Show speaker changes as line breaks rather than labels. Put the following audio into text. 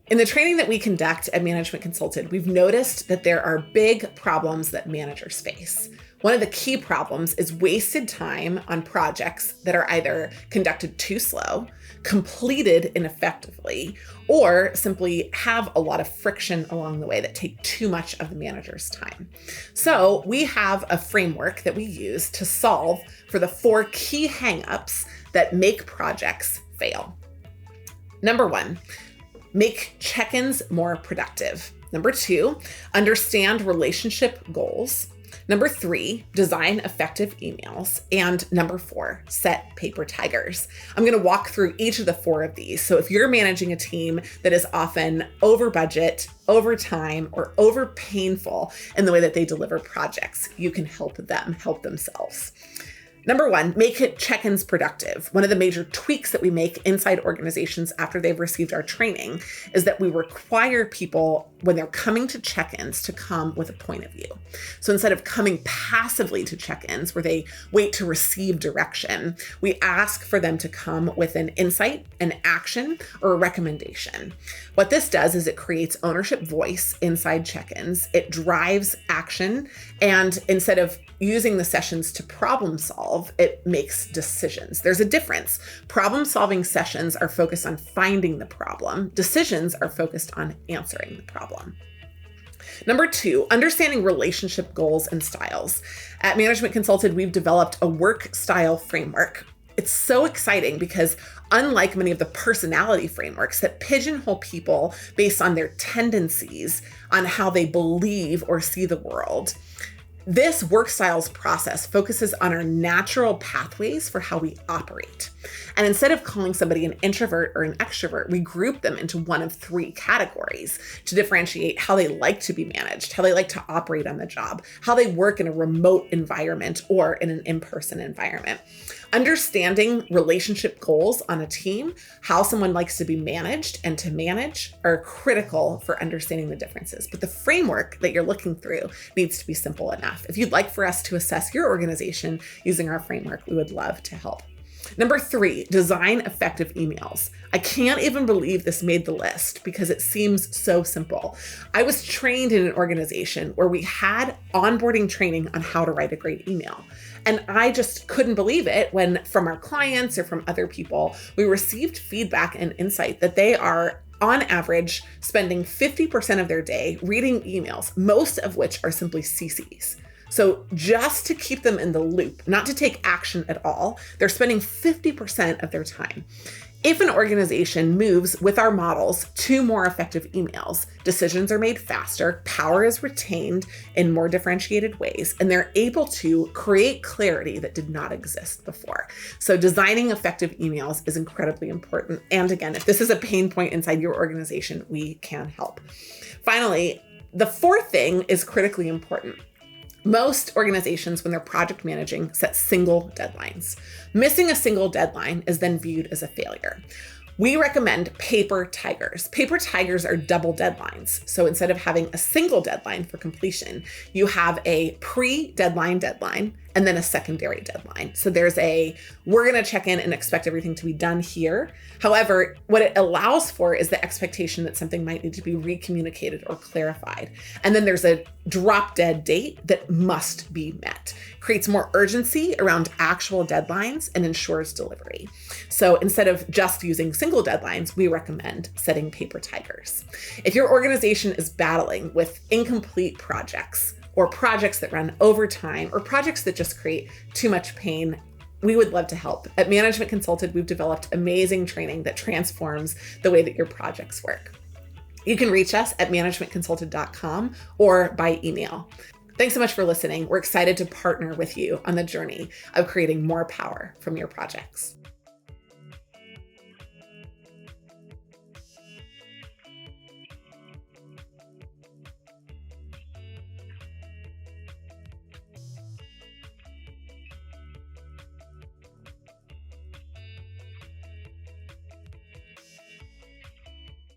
In the training that we conduct at Management Consulted, we've noticed that there are big problems that managers face. One of the key problems is wasted time on projects that are either conducted too slow, completed ineffectively, or simply have a lot of friction along the way that take too much of the manager's time. So we have a framework that we use to solve for the 4 key hangups that make projects fail. Number 1, make check-ins more productive. Number 2, understand relationship goals. Number 3, design effective emails. And number 4, set paper tigers. I'm going to walk through each of the 4 of these. So if you're managing a team that is often over budget, over time, or over painful in the way that they deliver projects, you can help them help themselves. Number 1, make check-ins productive. One of the major tweaks that we make inside organizations after they've received our training is that we require people, when they're coming to check-ins, to come with a point of view. So instead of coming passively to check-ins where they wait to receive direction, we ask for them to come with an insight, an action, or a recommendation. What this does is it creates ownership voice inside check-ins. It drives action, and instead of using the sessions to problem solve, it makes decisions. There's a difference. Problem solving sessions are focused on finding the problem. Decisions are focused on answering the problem. Number 2, understanding relationship goals and styles. At Management Consulted, we've developed a work style framework. It's so exciting because unlike many of the personality frameworks that pigeonhole people based on their tendencies, on how they believe or see the world, this work styles process focuses on our natural pathways for how we operate. And instead of calling somebody an introvert or an extrovert, we group them into one of 3 categories to differentiate how they like to be managed, how they like to operate on the job, how they work in a remote environment or in an in-person environment. Understanding relationship goals on a team, how someone likes to be managed and to manage, are critical for understanding the differences. But the framework that you're looking through needs to be simple enough. If you'd like for us to assess your organization using our framework, we would love to help. Number 3, design effective emails. I can't even believe this made the list because it seems so simple. I was trained in an organization where we had onboarding training on how to write a great email. And I just couldn't believe it when, from our clients or from other people, we received feedback and insight that they are on average spending 50% of their day reading emails, most of which are simply CCs. So just to keep them in the loop, not to take action at all, they're spending 50% of their time. If an organization moves with our models to more effective emails, decisions are made faster, power is retained in more differentiated ways, and they're able to create clarity that did not exist before. So designing effective emails is incredibly important. And again, if this is a pain point inside your organization, we can help. Finally, the 4th thing is critically important. Most organizations, when they're project managing, set single deadlines. Missing a single deadline is then viewed as a failure. We recommend paper tigers. Paper tigers are double deadlines. So instead of having a single deadline for completion, you have a pre-deadline deadline and then a secondary deadline. So there's we're going to check in and expect everything to be done here. However, what it allows for is the expectation that something might need to be recommunicated or clarified. And then there's a drop dead date that must be met. Creates more urgency around actual deadlines and ensures delivery. So instead of just using single deadlines, we recommend setting paper tigers. If your organization is battling with incomplete projects, or projects that run over time, or projects that just create too much pain, we would love to help. At Management Consulted, we've developed amazing training that transforms the way that your projects work. You can reach us at managementconsulted.com or by email. Thanks so much for listening. We're excited to partner with you on the journey of creating more power from your projects.